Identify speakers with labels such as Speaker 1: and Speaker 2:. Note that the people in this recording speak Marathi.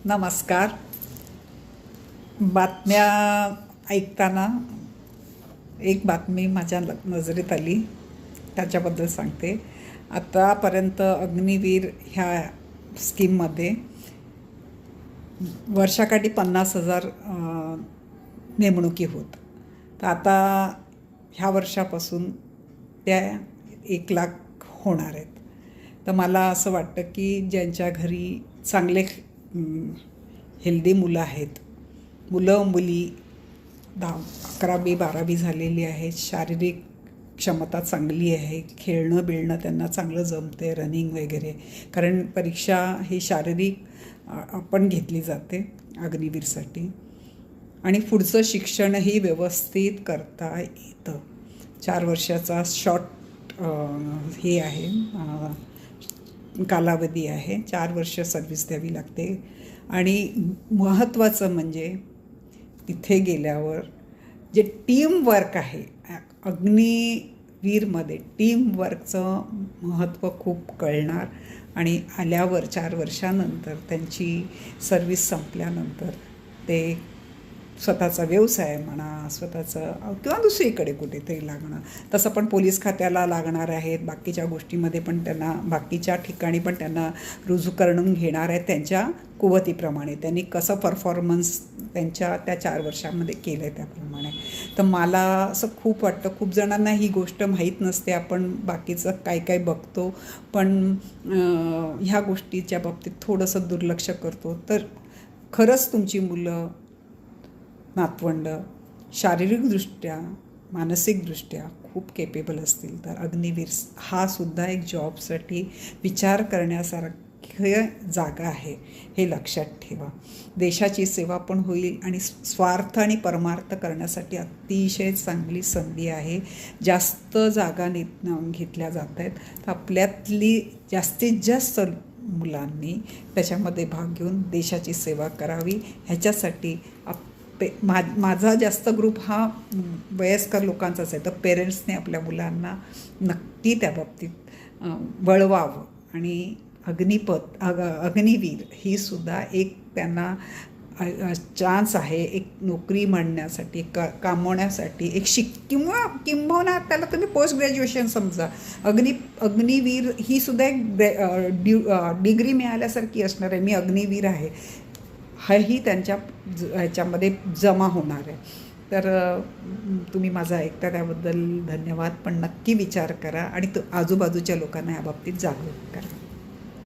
Speaker 1: नमस्कार. बातम्या ऐकताना एक बातमी माझ्या नजरेत आली, त्याच्याबद्दल सांगते. आतापर्यंत अग्निवीर ह्या स्कीममध्ये वर्षाकाठी 50,000 नेमणुकी होत. तर आता ह्या वर्षापासून त्या 1,00,000 होणार आहेत. तर मला असं वाटतं की ज्यांच्या घरी चांगले हेल्दी मुलं आहेत, मुलं मुली 11वी 12वी झालेली आहेत, शारीरिक क्षमता चांगली आहे, खेळणं बिळणं त्यांना चांगलं जमते, रनिंग वगैरे, कारण परीक्षा ही शारीरिक आपण घेतली जाते अग्निवीरसाठी, आणि पुढचं शिक्षणही व्यवस्थित करता येतं. 4 वर्षाचा शॉर्ट हे आहे, कालावधी आहे. 4 वर्ष सर्व्हिस द्यावी लागते. आणि महत्त्वाचं म्हणजे तिथे गेल्यावर जे टीमवर्क आहे, अग्निवीरमध्ये टीमवर्कचं महत्त्व खूप कळणार. आणि आल्यावर 4 वर्षानंतर त्यांची सर्व्हिस संपल्यानंतर ते स्वतःचा व्यवसाय म्हणा, स्वतःचं किंवा दुसरीकडे कुठेतरी लागणं, तसं पण पोलीस खात्याला लागणार आहेत. बाकीच्या गोष्टीमध्ये पण त्यांना, बाकीच्या ठिकाणी पण त्यांना रुजू करून घेणार आहेत त्यांच्या कुवतीप्रमाणे. त्यांनी कसं परफॉर्मन्स त्यांच्या त्या 4 वर्षामध्ये केलं आहे त्याप्रमाणे. तर मला असं खूप वाटतं, खूप जणांना ही गोष्ट माहीत नसते. आपण बाकीचं काय काय बघतो, पण ह्या गोष्टीच्या बाबतीत थोडंसं दुर्लक्ष करतो. तर खरंच तुमची मुलं नातवंड शारीरिकदृष्ट्या मानसिकदृष्ट्या खूप केपेबल असतील तर अग्निवीर हा सुद्धा एक जॉबसाठी विचार करण्यासारखी जागा आहे, हे लक्षात ठेवा. देशाची सेवा पण होईल आणि स्वार्थ आणि परमार्थ करण्यासाठी अतिशय चांगली संधी आहे. जास्त जागा घेतल्या जात आहेत, तर आपल्यातली जास्तीत जास्त मुलांनी त्याच्यामध्ये भाग घेऊन देशाची सेवा करावी. ह्याच्यासाठी माझा जास्त ग्रुप हा वयस्कर लोकांचाच आहे. तर पेरेंट्सने आपल्या मुलांना नक्की त्या बाबतीत वळवावं. आणि अग्निवीर ही सुद्धा एक त्यांना चान्स आहे, एक नोकरी मिळण्यासाठी, कामवण्यासाठी, एक किंबहुना त्याला तुम्ही पोस्ट ग्रॅज्युएशन समजा. अग्निवीर ही सुद्धा एक डिग्री मिळाल्यासारखी असणार आहे. मी अग्निवीर आहे हाही त्यांच्या ह्याच्यामध्ये जमा होणार आहे. तर तुम्ही माझं ऐकता त्याबद्दल धन्यवाद. पण नक्की विचार करा आणि आजूबाजूच्या लोकांना याबाबतीत जागरूक करा.